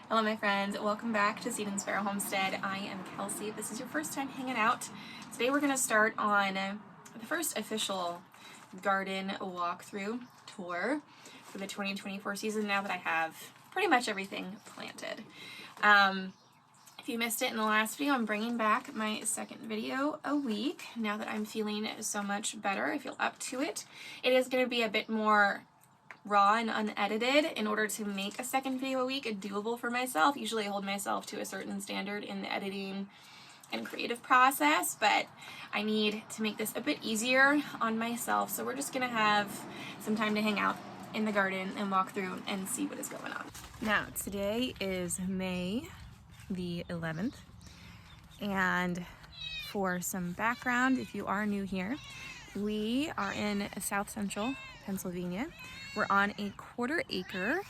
Hello my friends, welcome back to Seed and Sparrow Homestead. I am Kelsey. If this is your first time hanging out, today we're going to start on the first official garden walkthrough tour for the 2024 season now that I have pretty much everything planted. If you missed it in the last video, I'm bringing back my second video a week now that I'm feeling so much better. I feel up to it. It is going to be a bit more raw and unedited in order to make a second video a week doable for myself. Usually I hold myself to a certain standard in the editing and creative process, but I need to make this a bit easier on myself. So we're just gonna have some time to hang out in the garden and walk through and see what is going on. Now today is May the 11th, and for some background, if you are new here, we are in South Central Pennsylvania. We're on a 1/4 acre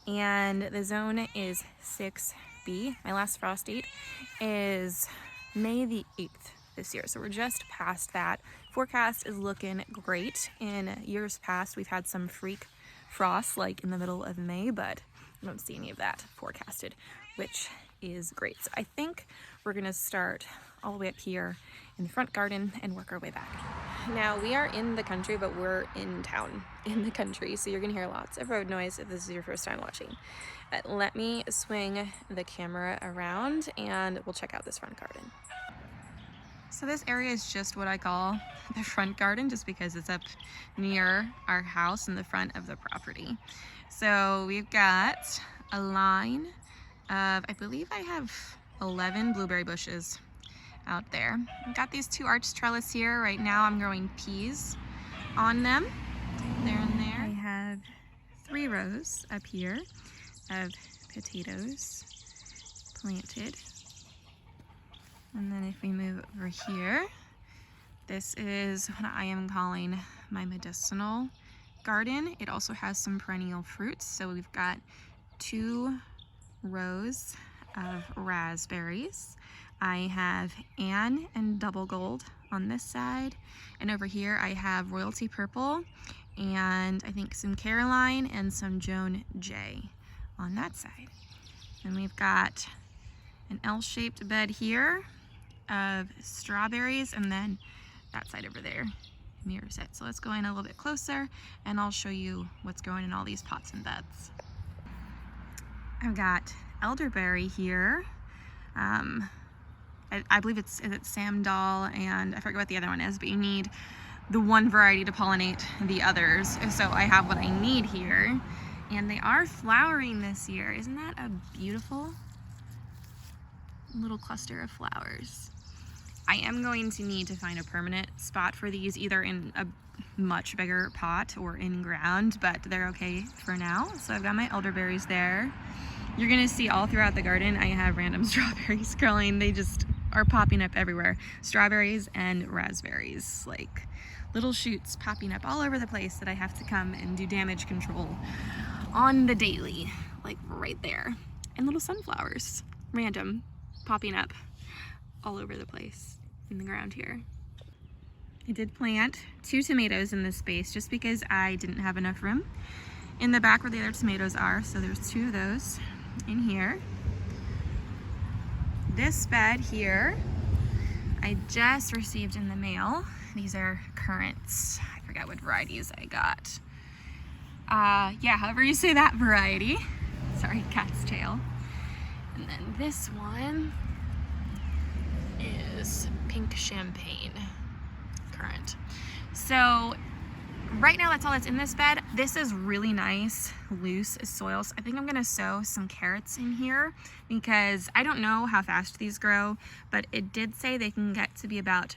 and the zone is 6B. My last frost date is May the 8th this year, so we're just past that. Forecast is looking great. In years past, we've had some freak frosts like in the middle of May, but I don't see any of that forecasted, which is great. So I think we're gonna start all the way up here in the front garden and work our way back. Now we are in the country, but we're in town in the country, so you're gonna hear lots of road noise if this is your first time watching. But let me swing the camera around and we'll check out this front garden. So this area is just what I call the front garden, just because it's up near our house in the front of the property. So we've got a line of, I believe I have 11 blueberry bushes out there. I've got these 2 arch trellis here. Right now I'm growing peas on them. There and there. I have 3 rows up here of potatoes planted. And then if we move over here, this is what I am calling my medicinal garden. It also has some perennial fruits. So we've got 2 rows of raspberries. I have Anne and Double Gold on this side, and over here I have Royalty Purple and I think some Caroline and some Joan J on that side. And we've got an L-shaped bed here of strawberries, and then that side over there mirrors it. So let's go in a little bit closer and I'll show you what's growing in all these pots and beds. I've got elderberry here. I believe it's Samdal, and I forget what the other one is, but you need the one variety to pollinate the others. So I have what I need here, and they are flowering this year. Isn't that a beautiful little cluster of flowers? I am going to need to find a permanent spot for these, either in a much bigger pot or in ground, but they're okay for now. So I've got my elderberries there. You're gonna see all throughout the garden I have random strawberries growing. They just are popping up everywhere. Strawberries and raspberries, like little shoots popping up all over the place that I have to come and do damage control on the daily, like right there. And little sunflowers, random, popping up all over the place in the ground here. I did plant 2 tomatoes in this space just because I didn't have enough room in the back where the other tomatoes are, so there's 2 of those in here. This bed here I just received in the mail. These are currants. I forgot what varieties I got. Yeah, however you say that variety. Sorry, cat's tail. And then this one is pink champagne currant. So right now that's all that's in this bed. This is really nice loose soil, so I think I'm gonna sow some carrots in here because I don't know how fast these grow, but it did say they can get to be about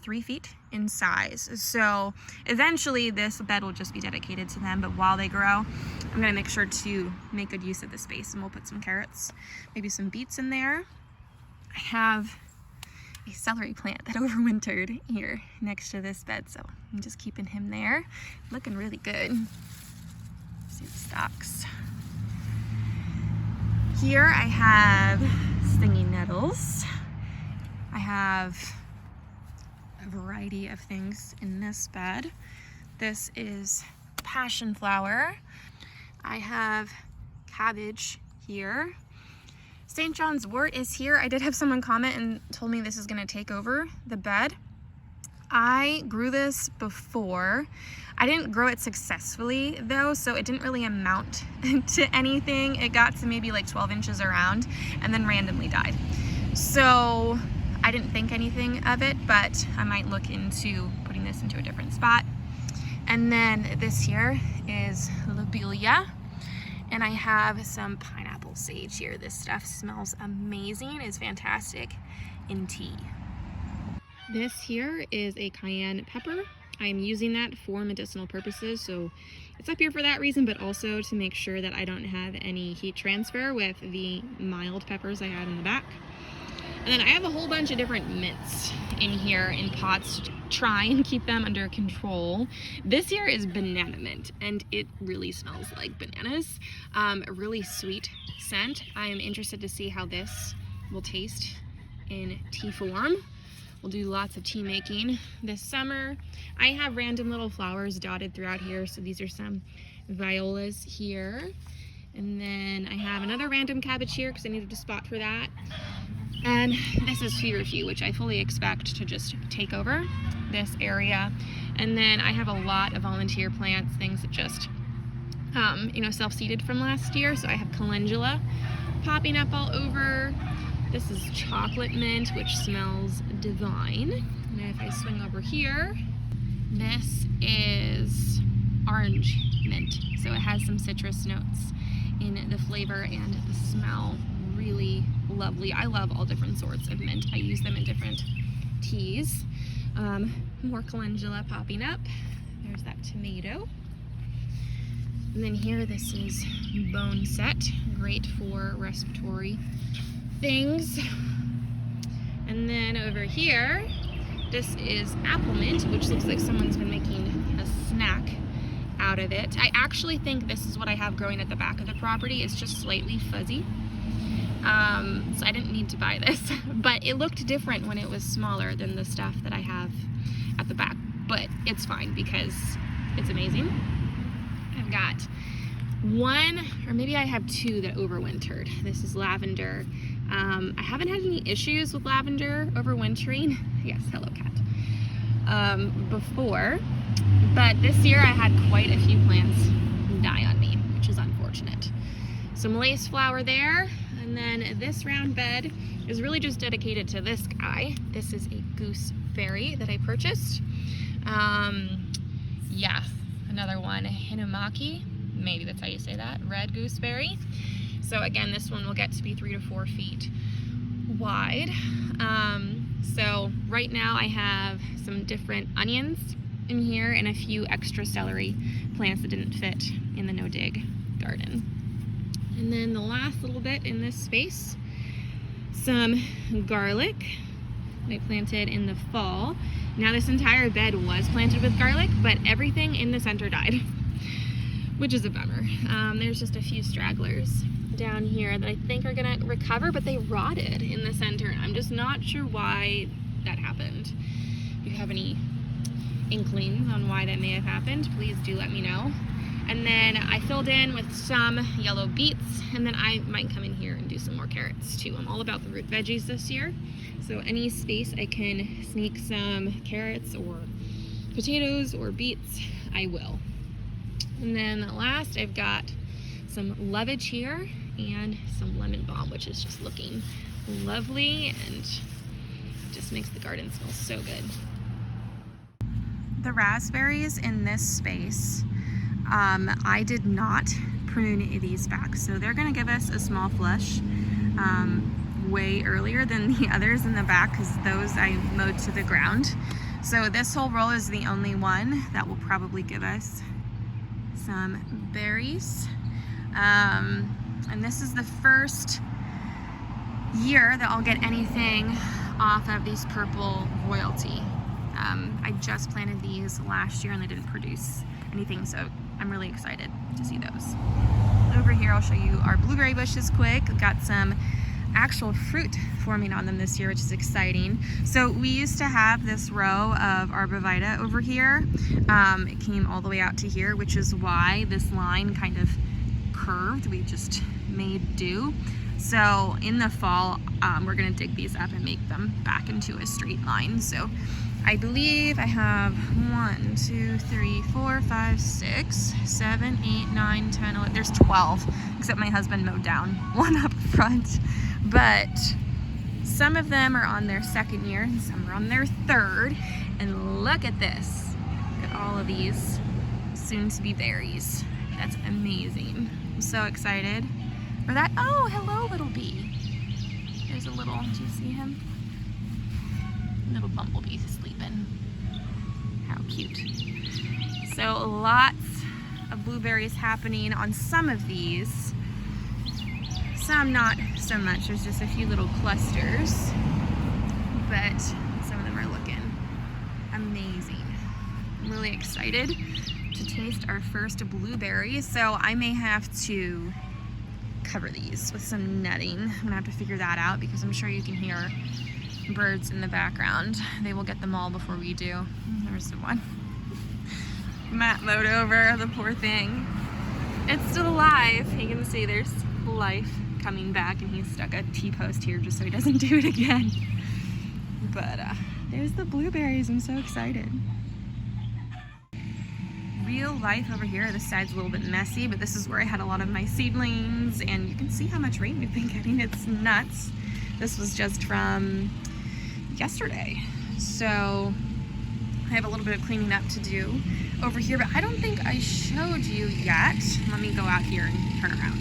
3 feet in size. So eventually this bed will just be dedicated to them, but while they grow, I'm gonna make sure to make good use of the space, and we'll put some carrots, maybe some beets in there. I have a celery plant that overwintered here next to this bed, so I'm just keeping him there, looking really good. See the stalks. Here I have stinging nettles. I have a variety of things in this bed. This is passion flower. I have cabbage here. St. John's wort is here. I did have someone comment and told me this is gonna take over the bed. I grew this before. I didn't grow it successfully though, so it didn't really amount to anything. It got to maybe like 12 inches around and then randomly died. So I didn't think anything of it, but I might look into putting this into a different spot. And then this here is lobelia, and I have some pineapple sage here. This stuff smells amazing. It's fantastic in tea. This here is a cayenne pepper. I'm using that for medicinal purposes, so it's up here for that reason, but also to make sure that I don't have any heat transfer with the mild peppers I had in the back. And then I have a whole bunch of different mints in here in pots to try and keep them under control. This here is banana mint, and it really smells like bananas. A really sweet scent. I am interested to see how this will taste in tea form. We'll do lots of tea making this summer. I have random little flowers dotted throughout here. So these are some violas here. And then I have another random cabbage here because I needed a spot for that. And this is feverfew, which I fully expect to just take over this area. And then I have a lot of volunteer plants, things that just, self-seeded from last year. So I have calendula popping up all over. This is chocolate mint, which smells divine. And if I swing over here, this is orange mint. So it has some citrus notes in the flavor and the smell. Really lovely. I love all different sorts of mint. I use them in different teas. More calendula popping up. There's that tomato. And then here, this is bone set. Great for respiratory things. And then over here, this is apple mint, which looks like someone's been making a snack out of it. I actually think this is what I have growing at the back of the property. It's just slightly fuzzy. So I didn't need to buy this, but it looked different when it was smaller than the stuff that I have at the back, but it's fine because it's amazing. I've got one, or maybe I have two that overwintered. This is lavender. I haven't had any issues with lavender overwintering. Yes, hello cat. Before, but this year I had quite a few plants die on me, which is unfortunate. Some lace flower there, and then this round bed is really just dedicated to this guy. This is a gooseberry that I purchased. Yeah, another one, Hinamaki, maybe that's how you say that, red gooseberry. So again, this one will get to be 3 to 4 feet wide. So right now I have some different onions in here and a few extra celery plants that didn't fit in the no-dig garden. And then the last little bit in this space, some garlic that I planted in the fall. Now this entire bed was planted with garlic, but everything in the center died, which is a bummer. There's just a few stragglers down here that I think are gonna recover, but they rotted in the center. I'm just not sure why that happened. If you have any inklings on why that may have happened, please do let me know. And then I filled in with some yellow beets, and then I might come in here and do some more carrots too. I'm all about the root veggies this year, so any space I can sneak some carrots or potatoes or beets, I will. And then last, I've got some lovage here and some lemon balm, which is just looking lovely and just makes the garden smell so good. The raspberries in this space, I did not prune these back, so they're going to give us a small flush way earlier than the others in the back because those I mowed to the ground. So this whole row is the only one that will probably give us some berries. And this is the first year that I'll get anything off of these purple royalty. I just planted these last year and they didn't produce anything, so I'm really excited to see those. Over here I'll show you our blueberry bushes quick. We've got some actual fruit forming on them this year, which is exciting. So we used to have this row of arborvitae over here. It came all the way out to here, which is why this line kind of curved. We just made do. So in the fall, we're gonna dig these up and make them back into a straight line. So I believe I have 1, 2, 3, 4, 5, 6, 7, 8, 9, 10, 11, there's 12, except my husband mowed down one up front. But some of them are on their second year and some are on their third. And look at this, look at all of these soon to be berries. That's amazing. I'm so excited for that. Oh, hello, little bee. There's a little, do you see him? Little bumblebee sleeping. How cute. So lots of blueberries happening on some of these. Some not so much. There's just a few little clusters. But some of them are looking amazing. I'm really excited to taste our first blueberries. So I may have to cover these with some netting. I'm gonna have to figure that out because I'm sure you can hear birds in the background. They will get them all before we do. There's the one. Matt mowed over, the poor thing. It's still alive. You can see there's life coming back, and he's stuck a T-post here just so he doesn't do it again. But there's the blueberries. I'm so excited. Real life over here. This side's a little bit messy, but this is where I had a lot of my seedlings, and you can see how much rain we've been getting. It's nuts. This was just from yesterday. So I have a little bit of cleaning up to do over here, but I don't think I showed you yet. Let me go out here and turn around.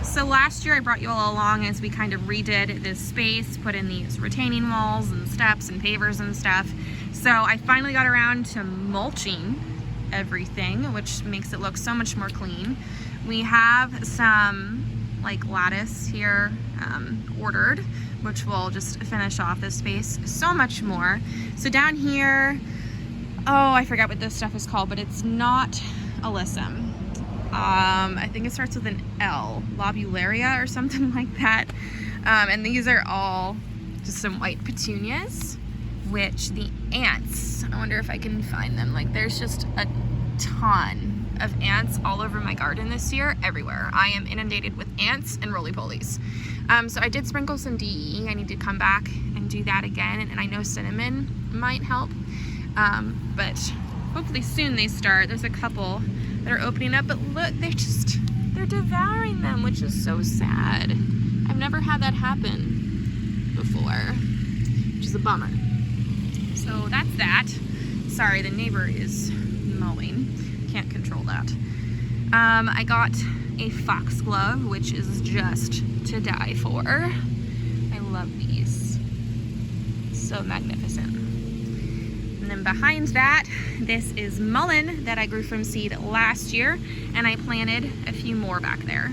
So last year I brought you all along as we kind of redid this space, put in these retaining walls and steps and pavers and stuff. So I finally got around to mulching everything, which makes it look so much more clean. We have some like lattice here ordered, which will just finish off this space so much more. So down here, oh, I forgot what this stuff is called, but it's not alyssum. I think it starts with an L, lobularia or something like that. And these are all just some white petunias, which the ants, I wonder if I can find them. Like there's just a ton of ants all over my garden this year, everywhere. I am inundated with ants and roly-polies. So I did sprinkle some DE. I need to come back and do that again. And I know cinnamon might help. But hopefully soon they start. There's a couple that are opening up, but look, they're devouring them, which is so sad. I've never had that happen before, which is a bummer. So that's that. Sorry, the neighbor is mowing. Can't control that. I got a foxglove, which is just to die for. I love these. So magnificent. And then behind that, this is mullein that I grew from seed last year, and I planted a few more back there.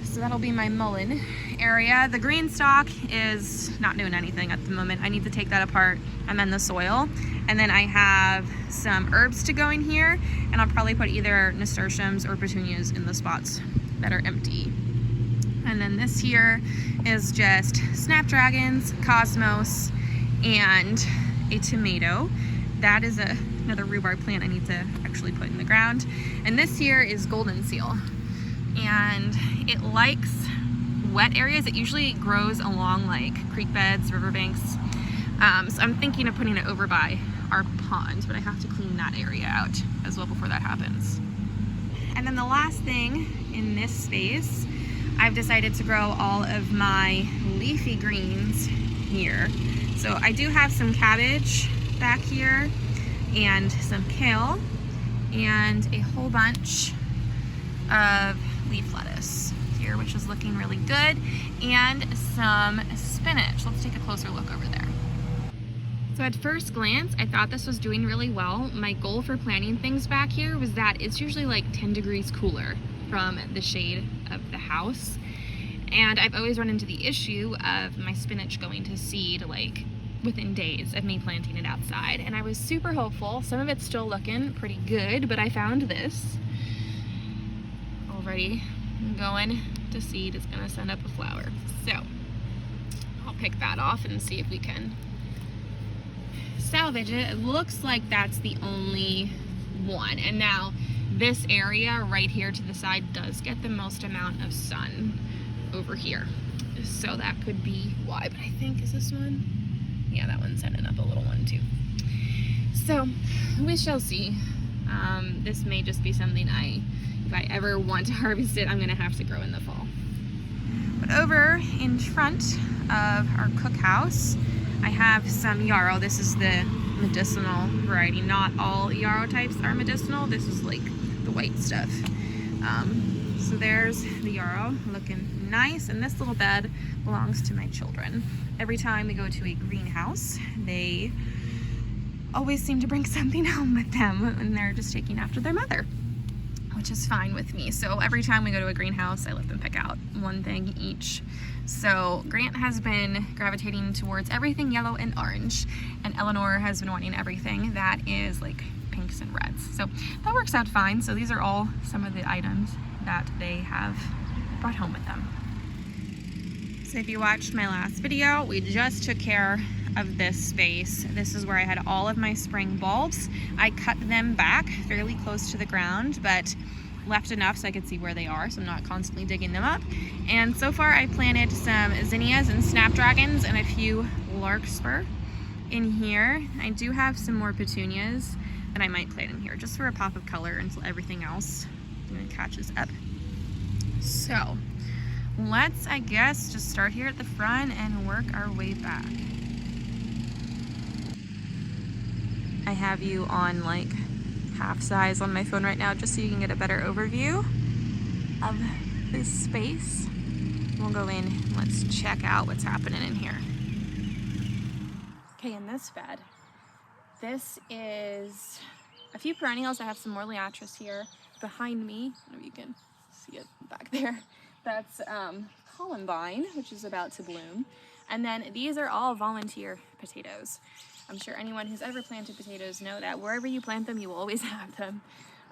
So that'll be my mullein area. The green stalk is not doing anything at the moment. I need to take that apart and then the soil. And then I have some herbs to go in here, and I'll probably put either nasturtiums or petunias in the spots that are empty. And then this here is just snapdragons, cosmos, and a tomato. That is another rhubarb plant I need to actually put in the ground. And this here is golden seal. And it likes wet areas. It usually grows along like creek beds, riverbanks. So I'm thinking of putting it over by our pond, but I have to clean that area out as well before that happens. And then the last thing in this space, I've decided to grow all of my leafy greens here. So I do have some cabbage back here and some kale and a whole bunch of leaf lettuce here, which is looking really good, and some spinach. Let's take a closer look over there. So at first glance, I thought this was doing really well. My goal for planting things back here was that it's usually like 10 degrees cooler from the shade of the house. And I've always run into the issue of my spinach going to seed like within days of me planting it outside. And I was super hopeful. Some of it's still looking pretty good, but I found this already going to seed. It's gonna send up a flower. So I'll pick that off and see if we can salvage it. It looks like that's the only one. And now this area right here to the side does get the most amount of sun over here. So that could be why, but I think, is this one? Yeah, that one's sending up a little one too. So we shall see. This may just be something if I ever want to harvest it, I'm gonna have to grow in the fall. But over in front of our cookhouse, I have some yarrow. This is the medicinal variety. Not all yarrow types are medicinal. This is like the white stuff. So there's the yarrow looking nice, and this little bed belongs to my children. Every time we go to a greenhouse, they always seem to bring something home with them, and they're just taking after their mother, which is fine with me. So every time we go to a greenhouse, I let them pick out one thing each. So Grant has been gravitating towards everything yellow and orange, and Eleanor has been wanting everything that is like pinks and reds. So that works out fine. So these are all some of the items that they have brought home with them. So if you watched my last video, we just took care of this space. This is where I had all of my spring bulbs. I cut them back fairly close to the ground, but left enough so I could see where they are, so I'm not constantly digging them up. And so far I planted some zinnias and snapdragons and a few larkspur in here. I do have some more petunias that I might plant in here just for a pop of color until everything else catches up. So let's, I guess, just start here at the front and work our way back. I have you on like half size on my phone right now just so you can get a better overview of this space. We'll go in and let's check out what's happening in here. Okay, in this bed, this is a few perennials. I have some more liatris here behind me. I don't know if you can see it back there. That's columbine, which is about to bloom. And then these are all volunteer potatoes. I'm sure anyone who's ever planted potatoes know that wherever you plant them, you will always have them.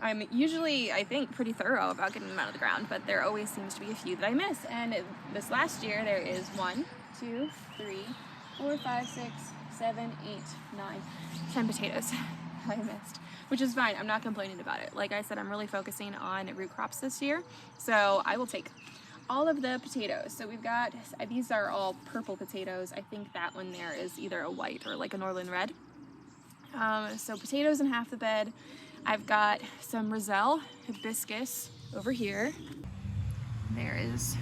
I'm usually, I think, pretty thorough about getting them out of the ground, but there always seems to be a few that I miss. And this last year, there is 1, 2, 3, 4, 5, 6, 7, 8, 9, 10 potatoes I missed, which is fine. I'm not complaining about it. Like I said, I'm really focusing on root crops this year, so I will take all of the potatoes. So we've got, these are all purple potatoes. I think that one there is either a white or like a Norland red. So potatoes in half the bed. I've got some Roselle hibiscus over here. There is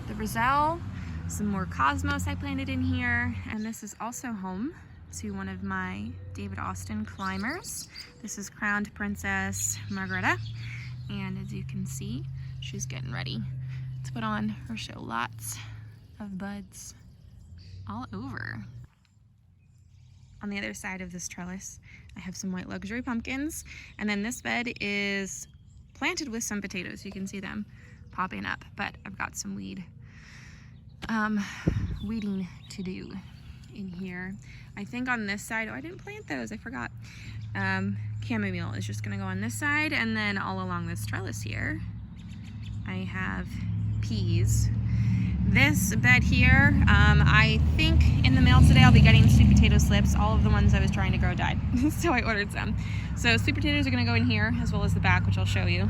the Roselle, some more cosmos I planted in here, and this is also home to one of my David Austin climbers. This is Crowned Princess Margareta, and as you can see, she's getting ready to put on her show. Lots of buds all over. On the other side of this trellis, I have some white luxury pumpkins, and then this bed is planted with some potatoes. You can see them popping up, but I've got some weeding to do in here. I think on this side, oh, I didn't plant those, I forgot. Chamomile is just gonna go on this side, and then all along this trellis here, I have peas. This bed here, I think in the mail today I'll be getting sweet potato slips. All of the ones I was trying to grow died, so I ordered some. So sweet potatoes are gonna go in here, as well as the back, which I'll show you.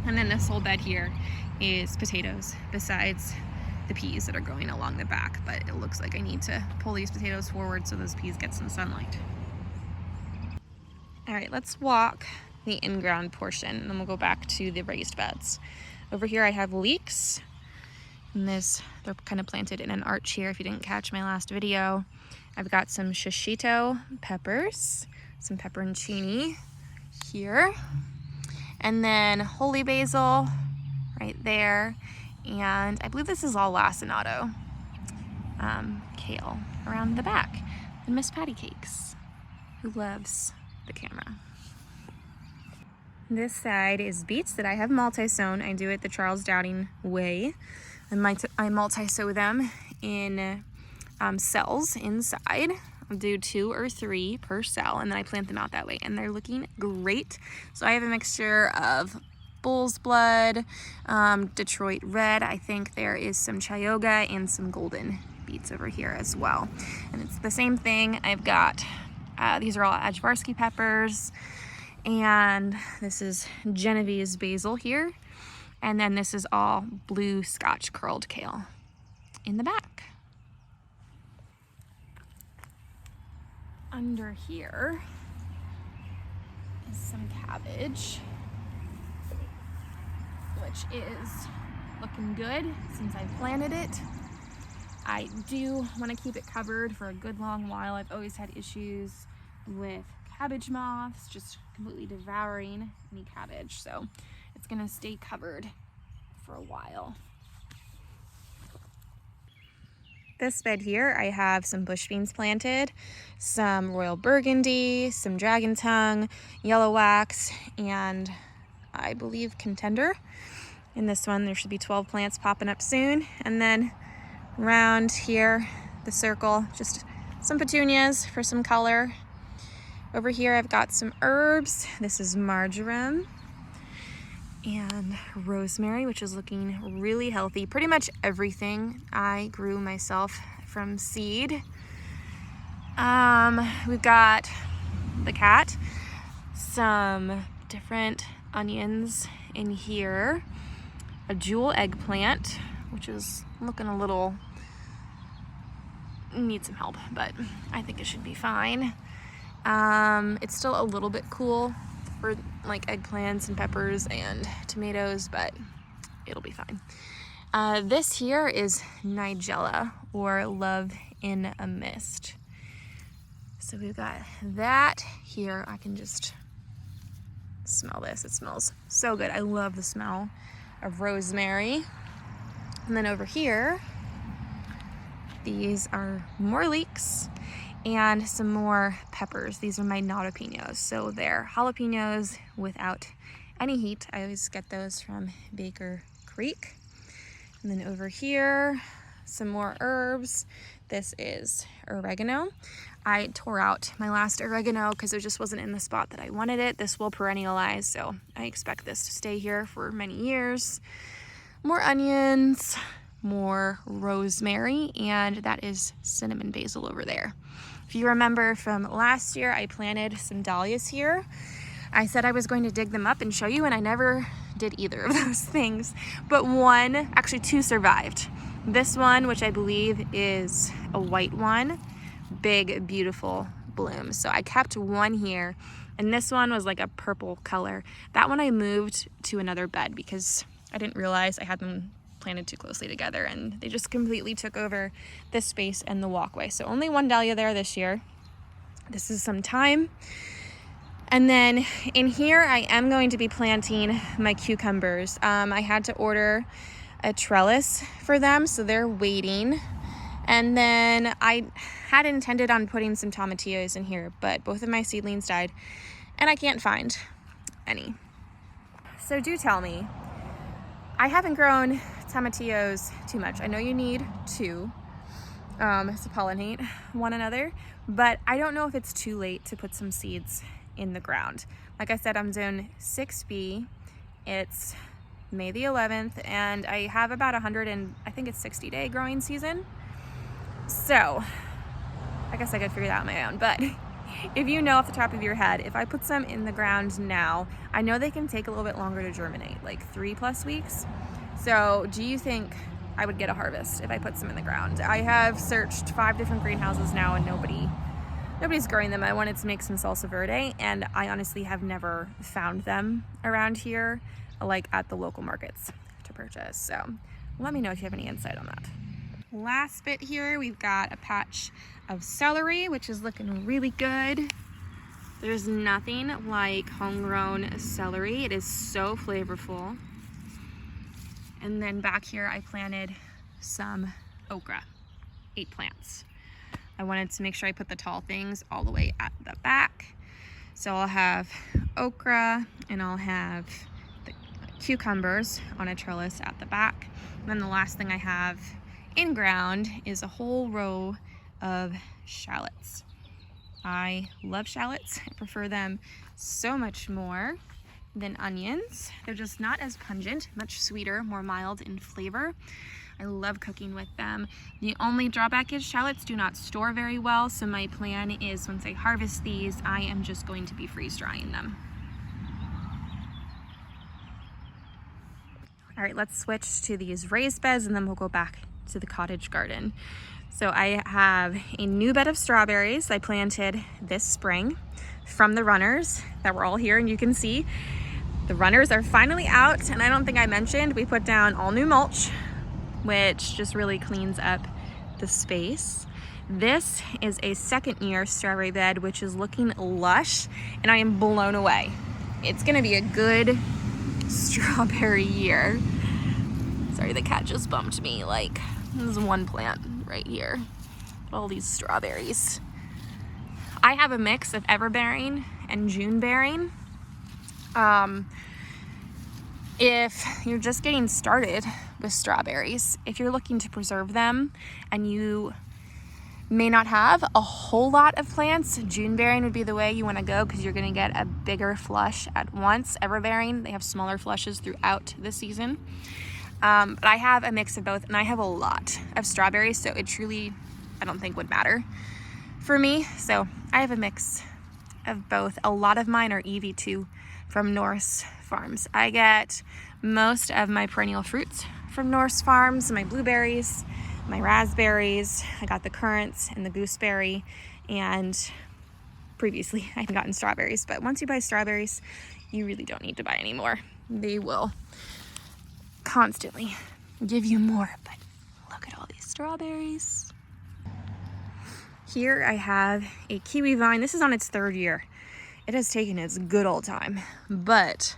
And then this whole bed here is potatoes, besides the peas that are growing along the back. But it looks like I need to pull these potatoes forward so those peas get some sunlight. All right, let's walk the in-ground portion, and then we'll go back to the raised beds. Over here I have leeks. And they're kind of planted in an arch here if you didn't catch my last video. I've got some shishito peppers, some pepperoncini here, and then holy basil right there, and I believe this is all lacinato, kale around the back, and Miss Patty Cakes, who loves the camera. This side is beets that I have multi-sown. I do it the Charles Dowding way. I multi-sow them in cells inside. I'll do 2 or 3 per cell, and then I plant them out that way, and they're looking great. So I have a mixture of bull's blood, Detroit red. I think there is some Chioggia and some golden beets over here as well. And it's the same thing. I've got, these are all Ajvarski peppers, And this is Genovese basil here. And then this is all blue Scotch curled kale in the back. Under here is some cabbage, which is looking good since I planted it. I do want to keep it covered for a good long while. I've always had issues with cabbage moths just completely devouring any cabbage, so it's gonna stay covered for a while. This bed here, I have some bush beans planted, some royal burgundy, some dragon tongue, yellow wax, and I believe contender. In this one, there should be 12 plants popping up soon. And then around here, the circle, just some petunias for some color. Over here, I've got some herbs. This is marjoram and rosemary, which is looking really healthy. Pretty much everything I grew myself from seed. We've got the cat, some different onions in here, a jewel eggplant, which is looking a little, needs some help, but I think it should be fine. It's still a little bit cool for like eggplants and peppers and tomatoes, but it'll be fine. This here is Nigella, or love in a mist. So we've got that here. I can just smell this. It smells so good. I love the smell of rosemary. And then over here, these are more leeks and some more peppers. These are my jalapenos. So they're jalapenos without any heat. I always get those from Baker Creek. And then over here, some more herbs. This is oregano. I tore out my last oregano because it just wasn't in the spot that I wanted it. This will perennialize, so I expect this to stay here for many years. More onions, more rosemary, and that is cinnamon basil over there. If you remember from last year, I planted some dahlias here. I said I was going to dig them up and show you, and I never did either of those things. But actually two survived. This one, which I believe is a white one, big, beautiful bloom. So I kept one here, and this one was like a purple color. That one I moved to another bed because I didn't realize I had them planted too closely together, and they just completely took over this space and the walkway. So only one dahlia there this year. This is some thyme. And then in here, I am going to be planting my cucumbers. I had to order a trellis for them, so they're waiting. And then I had intended on putting some tomatillos in here, but both of my seedlings died, and I can't find any. So do tell me, I haven't grown tomatillos too much. I know you need two to pollinate one another, but I don't know if it's too late to put some seeds in the ground. Like I said, I'm zone 6B. It's May the 11th, and I have about 60-day growing season. So I guess I could figure that out on my own, but if you know off the top of your head, if I put some in the ground now, I know they can take a little bit longer to germinate, like 3+ weeks. So do you think I would get a harvest if I put some in the ground? I have searched 5 different greenhouses now, and nobody's growing them. I wanted to make some salsa verde, and I honestly have never found them around here, like at the local markets to purchase. So let me know if you have any insight on that. Last bit here, we've got a patch of celery, which is looking really good. There's nothing like homegrown celery. It is so flavorful. And then back here, I planted some okra, 8 plants. I wanted to make sure I put the tall things all the way at the back. So I'll have okra, and I'll have the cucumbers on a trellis at the back. And then the last thing I have in ground is a whole row of shallots. I love shallots. I prefer them so much more than onions. They're just not as pungent, much sweeter, more mild in flavor. I love cooking with them. The only drawback is shallots do not store very well, so my plan is once I harvest these, I am just going to be freeze drying them. All right, let's switch to these raised beds and then we'll go back to the cottage garden. So I have a new bed of strawberries I planted this spring from the runners that were all here, and you can see the runners are finally out. And I don't think I mentioned, we put down all new mulch, which just really cleans up the space. This is a second year strawberry bed, which is looking lush, and I am blown away. It's gonna be a good strawberry year. Sorry, the cat just bumped me. Like, this is one plant right here. All these strawberries. I have a mix of everbearing and June bearing. If you're just getting started with strawberries, if you're looking to preserve them and you may not have a whole lot of plants, June bearing would be the way you want to go because you're going to get a bigger flush at once. Everbearing, they have smaller flushes throughout the season. But I have a mix of both, and I have a lot of strawberries, so it truly, I don't think would matter for me. So I have a mix of both. A lot of mine are EV2 from Norse Farms. I get most of my perennial fruits from Norse Farms, my blueberries, my raspberries. I got the currants and the gooseberry, and previously I had gotten strawberries, but once you buy strawberries, you really don't need to buy any more. They will constantly give you more. But look at all these strawberries. Here I have a kiwi vine. This is on its third year. It has taken its good old time, but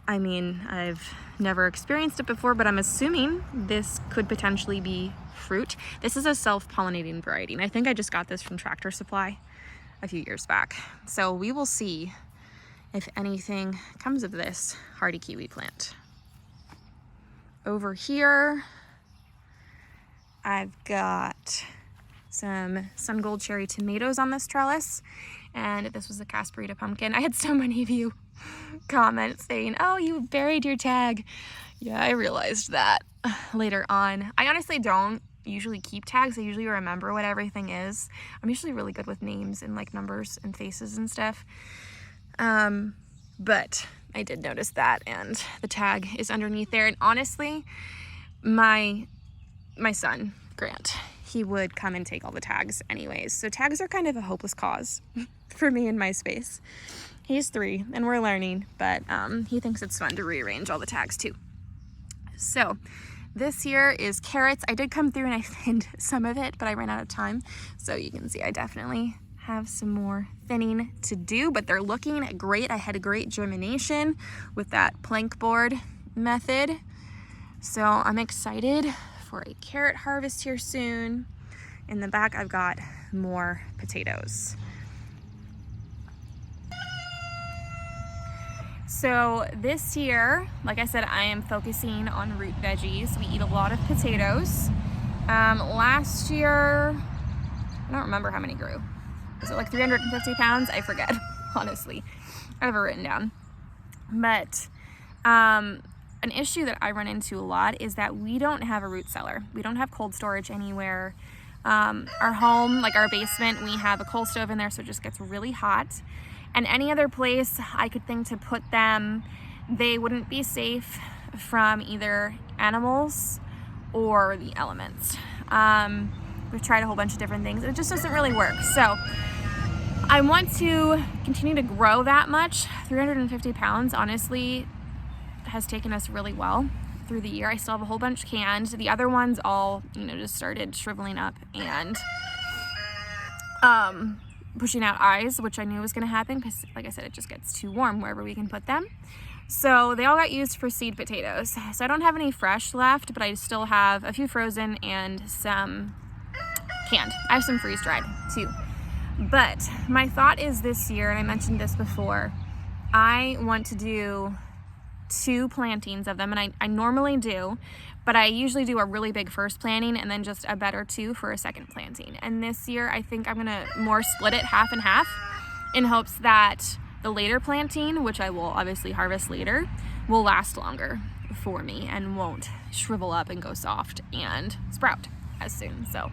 I mean, I've never experienced it before, but I'm assuming this could potentially be fruit. This is a self-pollinating variety, and I think I just got this from Tractor Supply a few years back. So we will see if anything comes of this hardy kiwi plant. Over here, I've got some sun gold cherry tomatoes on this trellis, and this was a Casperita pumpkin. I had so many of you comment saying, oh, you buried your tag. Yeah, I realized that later on. I honestly don't usually keep tags. I usually remember what everything is. I'm usually really good with names and like numbers and faces and stuff. But I did notice that, and the tag is underneath there. And honestly, my son, Grant, he would come and take all the tags anyways. So tags are kind of a hopeless cause for me in my space. He's 3 and we're learning, but he thinks it's fun to rearrange all the tags too. So this here is carrots. I did come through and I thinned some of it, but I ran out of time. So you can see I definitely have some more thinning to do, but they're looking great. I had a great germination with that plank board method. So I'm excited for a carrot harvest here soon. In the back, I've got more potatoes. So this year, like I said, I am focusing on root veggies. We eat a lot of potatoes. Last year, I don't remember how many grew. Was it like 350 pounds? I forget, honestly. I have it written down. But an issue that I run into a lot is that we don't have a root cellar. We don't have cold storage anywhere. Our home, like our basement, we have a coal stove in there, so it just gets really hot. And any other place I could think to put them, they wouldn't be safe from either animals or the elements. We've tried a whole bunch of different things, and it just doesn't really work. So I want to continue to grow that much. 350 pounds, honestly, has taken us really well through the year. I still have a whole bunch canned. The other ones all, just started shriveling up and pushing out eyes, which I knew was going to happen because, like I said, it just gets too warm wherever we can put them. So they all got used for seed potatoes. So I don't have any fresh left, but I still have a few frozen and some canned. I have some freeze-dried too. But my thought is this year, and I mentioned this before, I want to do 2 plantings of them, and I normally do, but I usually do a really big first planting and then just a bed or 2 for a second planting. And this year I think I'm gonna more split it half and half in hopes that the later planting, which I will obviously harvest later, will last longer for me and won't shrivel up and go soft and sprout as soon. So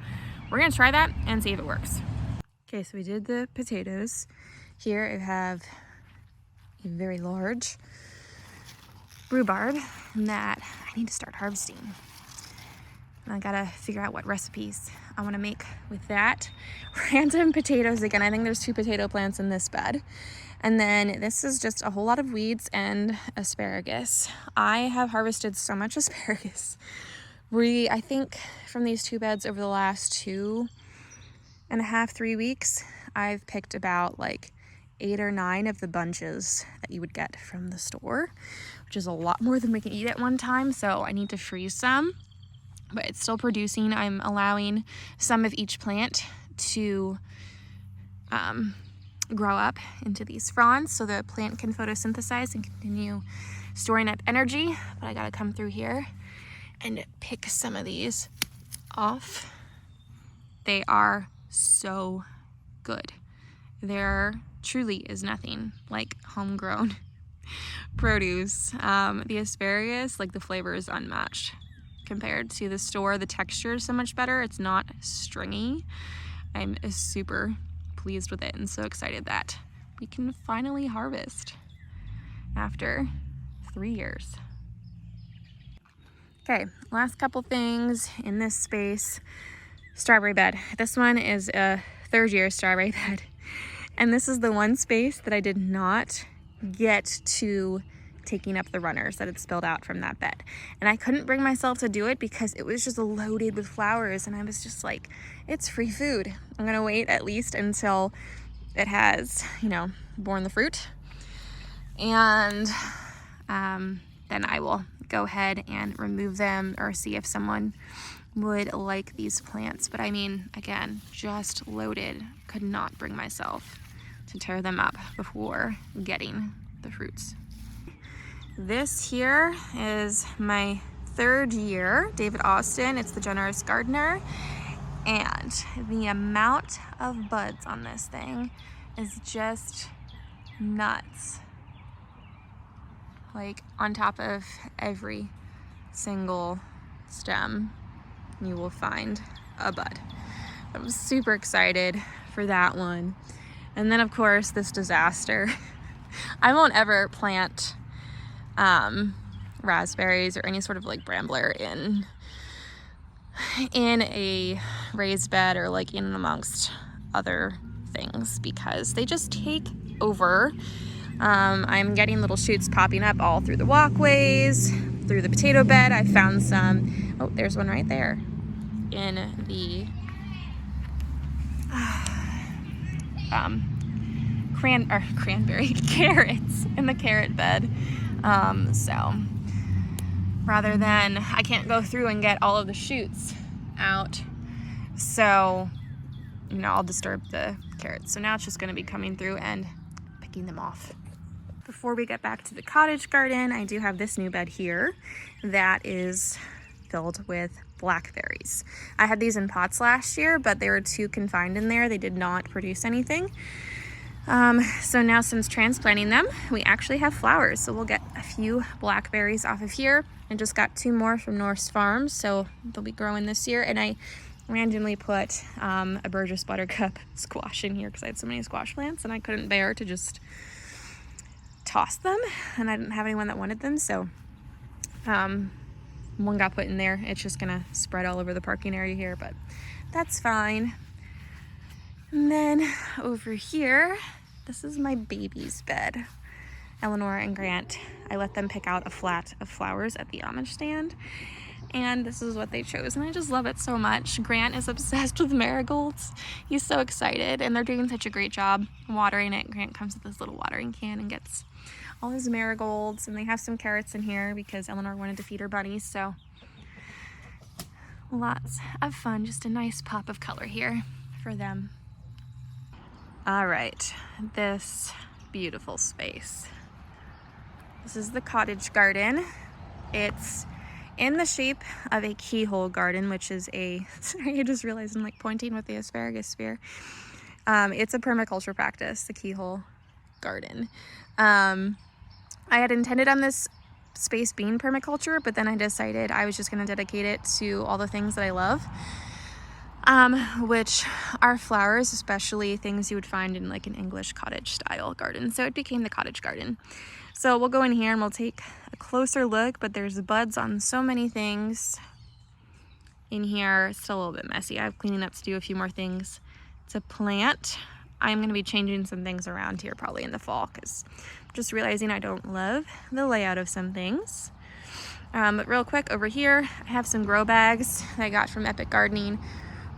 we're gonna try that and see if it works. Okay, so we did the potatoes. Here I have a very large rhubarb that I need to start harvesting. And I gotta figure out what recipes I want to make with that. Random potatoes again. I think there's 2 potato plants in this bed. And then this is just a whole lot of weeds and asparagus. I have harvested so much asparagus. I think from these 2 beds over the last 2.5, 3 weeks, I've picked about like 8 or 9 of the bunches that you would get from the store, which is a lot more than we can eat at one time. So I need to freeze some, but it's still producing. I'm allowing some of each plant to grow up into these fronds so the plant can photosynthesize and continue storing up energy. But I gotta come through here and pick some of these off. They are so good. There truly is nothing like homegrown produce. The asparagus, like the flavor is unmatched compared to the store. The texture is so much better. It's not stringy. I'm super pleased with it and so excited that we can finally harvest after 3 years. Okay, last couple things in this space. Strawberry bed. This one is a 3rd-year strawberry bed. And this is the one space that I did not get to taking up the runners that had spilled out from that bed. And I couldn't bring myself to do it because it was just loaded with flowers, and I was just like, it's free food. I'm gonna wait at least until it has, borne the fruit. And then I will go ahead and remove them or see if someone would like these plants. But I mean, again, just loaded. Could not bring myself to tear them up before getting the fruits. This here is my 3rd year, David Austin. It's the Generous Gardener. And the amount of buds on this thing is just nuts. Like on top of every single stem, you will find a bud. I'm super excited for that one. And then of course this disaster. I won't ever plant raspberries or any sort of like brambler in a raised bed or like in amongst other things because they just take over. I'm getting little shoots popping up all through the walkways, through the potato bed. I found some, oh, there's one right there in the carrots in the carrot bed. So rather than, I can't go through and get all of the shoots out, so I'll disturb the carrots. So now it's just going to be coming through and picking them off. Before we get back to the cottage garden, I do have this new bed here that is filled with blackberries. I had these in pots last year, but they were too confined in there. They did not produce anything. So now since transplanting them, we actually have flowers. So we'll get a few blackberries off of here. I just got 2 more from Norse Farms, so they'll be growing this year. And I randomly put a Burgess Buttercup squash in here because I had so many squash plants and I couldn't bear to just toss them, and I didn't have anyone that wanted them, so one got put in there. It's just gonna spread all over the parking area here, but that's fine. And then over here, this is my baby's bed. Eleanor and Grant, I let them pick out a flat of flowers at the Amish stand, and this is what they chose, and I just love it so much. Grant is obsessed with marigolds. He's so excited, and they're doing such a great job watering it. Grant comes with this little watering can and gets all his marigolds, and they have some carrots in here because Eleanor wanted to feed her bunnies, so lots of fun. Just a nice pop of color here for them. All right, this beautiful space. This is the cottage garden. It's in the shape of a keyhole garden, which is sorry, I just realized I'm like pointing with the asparagus spear. It's a permaculture practice, the keyhole garden. I had intended on this space being permaculture, but then I decided I was just going to dedicate it to all the things that I love, which are flowers, especially things you would find in like an English cottage style garden. So it became the cottage garden. So we'll go in here and we'll take a closer look, but there's buds on so many things in here. It's still a little bit messy. I have cleaning up to do, a few more things to plant. I'm going to be changing some things around here probably in the fall because I'm just realizing I don't love the layout of some things. But real quick over here, I have some grow bags that I got from Epic Gardening.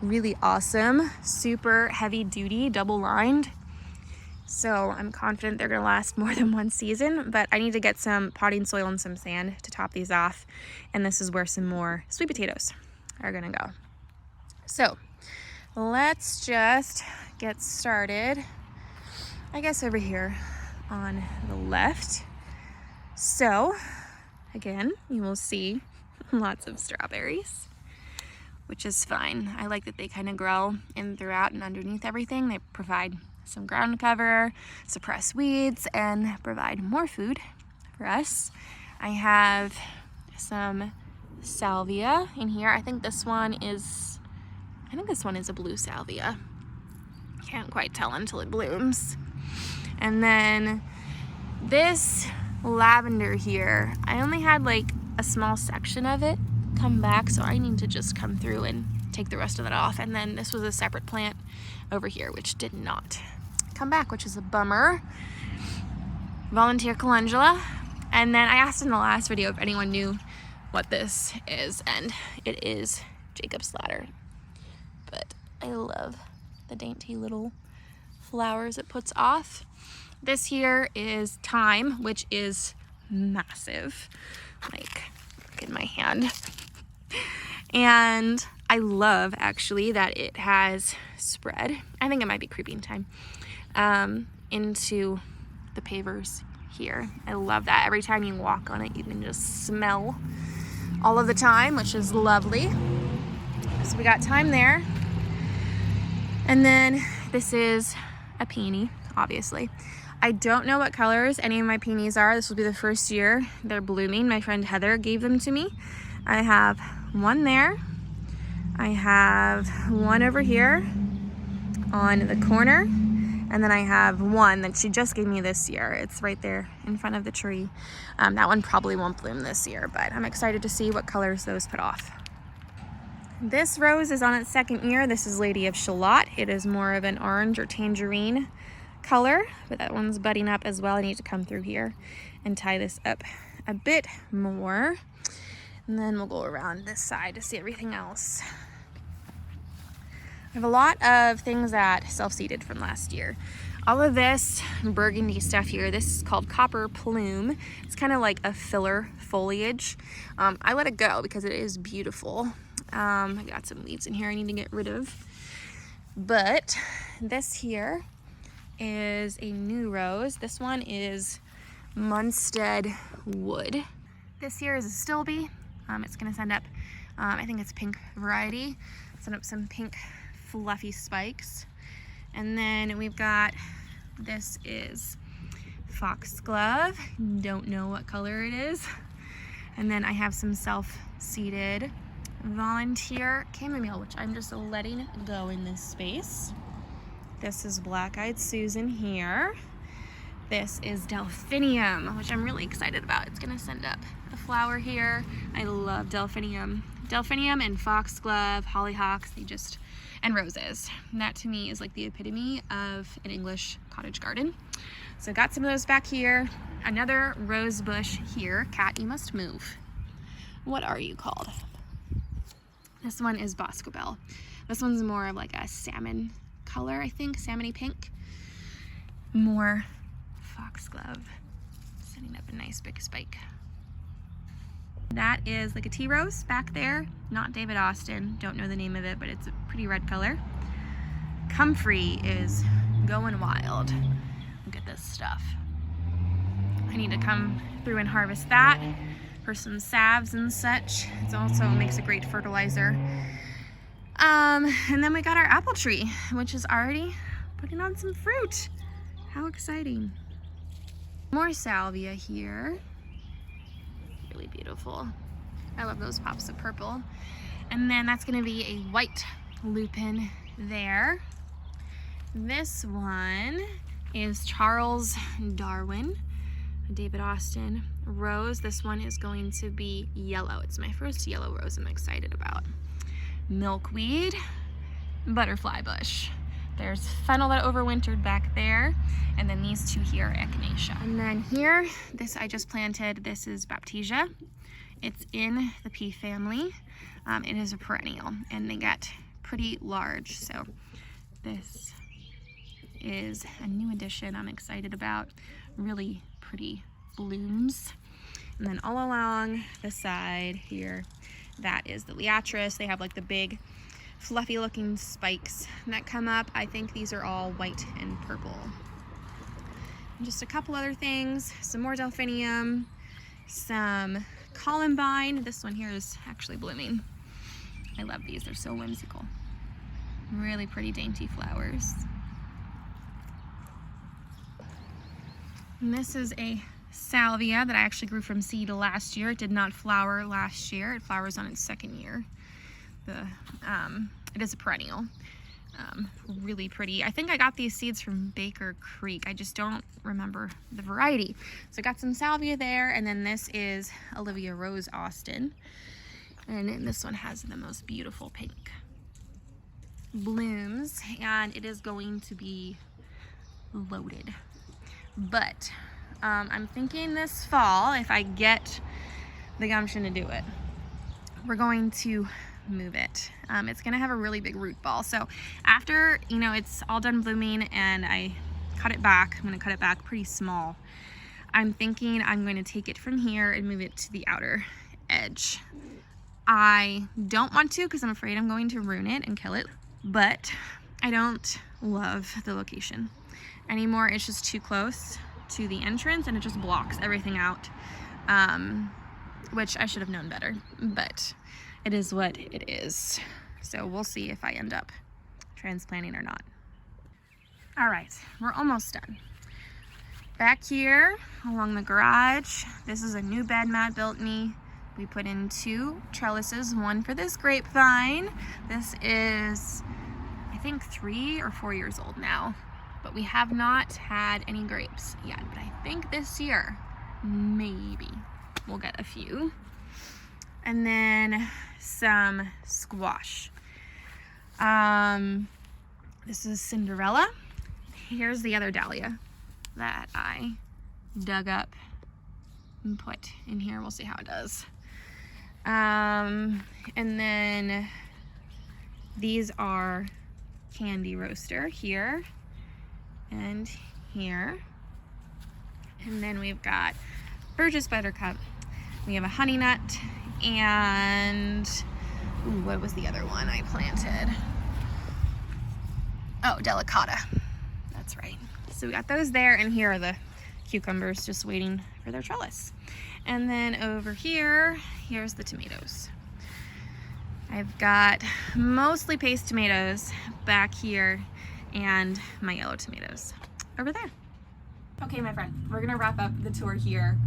Really awesome, super heavy duty, double lined. So I'm confident they're gonna last more than one season, but I need to get some potting soil and some sand to top these off. And this is where some more sweet potatoes are gonna go. So let's just get started, I guess over here on the left. So again, you will see lots of strawberries, which is fine. I like that they kind of grow in throughout and underneath everything. They provide some ground cover, suppress weeds, and provide more food for us. I have some salvia in here. I think this one is a blue salvia. Can't quite tell until it blooms. And then this lavender here, I only had like a small section of it come back, so I need to just come through and take the rest of that off. And then this was a separate plant over here which did not come back, which is a bummer. Volunteer calendula. And then I asked in the last video if anyone knew what this is, and it is Jacob's ladder. But I love the dainty little flowers it puts off. This here is thyme, which is massive, like look in my hand. And I love actually that it has spread, I think it might be creeping thyme, into the pavers here. I love that. Every time you walk on it, you can just smell all of the thyme, which is lovely. So we got thyme there. And then this is a peony, obviously. I don't know what colors any of my peonies are. This will be the first year they're blooming. My friend Heather gave them to me. I have one there. I have one over here on the corner. And then I have one that she just gave me this year. It's right there in front of the tree. That one probably won't bloom this year, but I'm excited to see what colors those put off. This rose is on its second year. This is Lady of Shalott. It is more of an orange or tangerine color, but that one's budding up as well. I need to come through here and tie this up a bit more. And then we'll go around this side to see everything else. I have a lot of things that self-seeded from last year. All of this burgundy stuff here, this is called copper plume. It's kind of like a filler foliage. I let it go because it is beautiful. I got some weeds in here I need to get rid of. But this here is a new rose. This one is Homestead wood. This here is a stilby. It's gonna send up, I think it's pink variety. Send up some pink fluffy spikes. And then we've got, this is foxglove. Don't know what color it is. And then I have some self-seeded volunteer chamomile, which I'm just letting go in this space. This is black-eyed Susan here. This is delphinium, which I'm really excited about. It's gonna send up a flower here. I love delphinium. Delphinium and foxglove, hollyhocks, and roses. And that to me is like the epitome of an English cottage garden. So I got some of those back here. Another rose bush here. Cat, you must move. What are you called? This one is Boscobel. This one's more of like a salmon color, I think, salmony pink. More foxglove, setting up a nice big spike. That is like a tea rose back there, not David Austin, don't know the name of it, but it's a pretty red color. Comfrey is going wild. Look at this stuff. I need to come through and harvest that for some salves and such. It also makes a great fertilizer. And then we got our apple tree, which is already putting on some fruit. How exciting. More salvia here. Really beautiful. I love those pops of purple. And then that's gonna be a white lupin there. This one is Charles Darwin. a David Austin rose. This one is going to be yellow. It's my first yellow rose I'm excited about. Milkweed, butterfly bush. There's fennel that overwintered back there, and then these two here are echinacea. And then here, this I just planted. This is baptisia. It's in the pea family. It is a perennial, and they get pretty large. So this is a new addition I'm excited about. Really pretty blooms. And then all along the side here, that is the liatris. They have like the big fluffy looking spikes that come up. I think these are all white and purple. And just a couple other things, some more delphinium, some columbine. This one here is actually blooming. I love these, they're so whimsical. Really pretty dainty flowers. And this is a salvia that I actually grew from seed last year. It did not flower last year. It flowers on its second year. It is a perennial. Really pretty. I think I got these seeds from Baker Creek. I just don't remember the variety. So I got some salvia there, and then this is Olivia Rose Austin. And this one has the most beautiful pink blooms, and it is going to be loaded. But I'm thinking this fall, if I get the gumption to do it, we're going to move it. It's gonna have a really big root ball. So after, you know, it's all done blooming and I cut it back, I'm gonna cut it back pretty small. I'm thinking I'm going to take it from here and move it to the outer edge. I don't want to because I'm afraid I'm going to ruin it and kill it, but I don't love the location anymore. It's just too close to the entrance and it just blocks everything out, which I should have known better, but it is what it is. So we'll see if I end up transplanting or not. All right, we're almost done. Back here along the garage, this is a new bed Matt built me. We put in 2 trellises, one for this grapevine. This is, I think, 3 or 4 years old now, but we have not had any grapes yet. But I think this year, maybe we'll get a few. And then some squash. This is Cinderella. Here's the other dahlia that I dug up and put in here. We'll see how it does. And then these are Candy Roaster here and here. And then we've got Burgess Buttercup. We have a honey nut and ooh, what was the other one I planted? Oh, delicata. That's right. So we got those there, and here are the cucumbers just waiting for their trellis. And then over here, here's the tomatoes. I've got mostly paste tomatoes back here and my yellow tomatoes over there. Okay, my friend, we're gonna wrap up the tour here.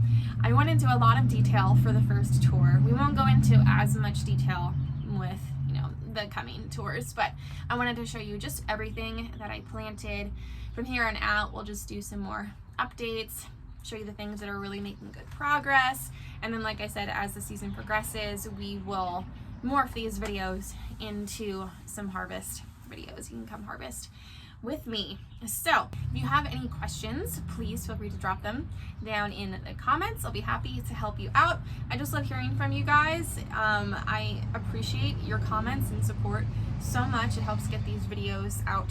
I went into a lot of detail for the first tour. We won't go into as much detail with, you know, the coming tours, but I wanted to show you just everything that I planted. From here on out, we'll just do some more updates, show you the things that are really making good progress, and then, like I said, as the season progresses, we will morph these videos into some harvest videos. You can come harvest with me. So if you have any questions, please feel free to drop them down in the comments. I'll be happy to help you out. I just love hearing from you guys. I appreciate your comments and support so much. It helps get these videos out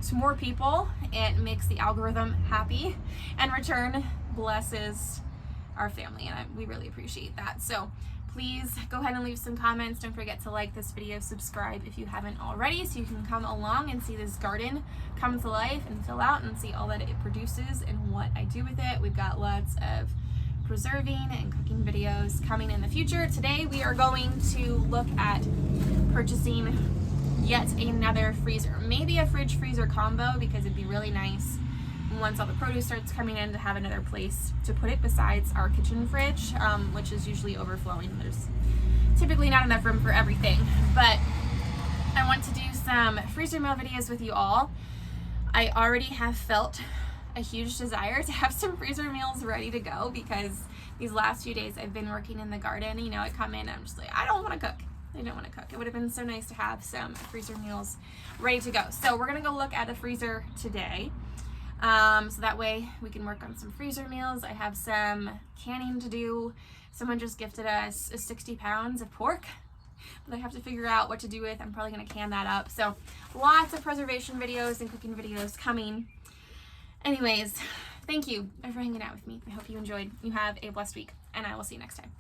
to more people. It makes the algorithm happy, and in return blesses our family, and we really appreciate that. So please go ahead and leave some comments. Don't forget to like this video, subscribe if you haven't already, so you can come along and see this garden come to life and fill out and see all that it produces and what I do with it. We've got lots of preserving and cooking videos coming in the future. Today we are going to look at purchasing yet another freezer, maybe a fridge freezer combo, because it'd be really nice once all the produce starts coming in to have another place to put it besides our kitchen fridge, which is usually overflowing. There's typically not enough room for everything, but I want to do some freezer meal videos with you all. I already have felt a huge desire to have some freezer meals ready to go, because these last few days I've been working in the garden. You know, I come in, I'm just like, I don't want to cook. I don't want to cook. It would have been so nice to have some freezer meals ready to go. So we're going to go look at a freezer today. So that way we can work on some freezer meals. I have some canning to do. Someone just gifted us 60 pounds of pork that I have to figure out what to do with. I'm probably going to can that up. So lots of preservation videos and cooking videos coming. Anyways, thank you for hanging out with me. I hope you enjoyed. You have a blessed week, and I will see you next time.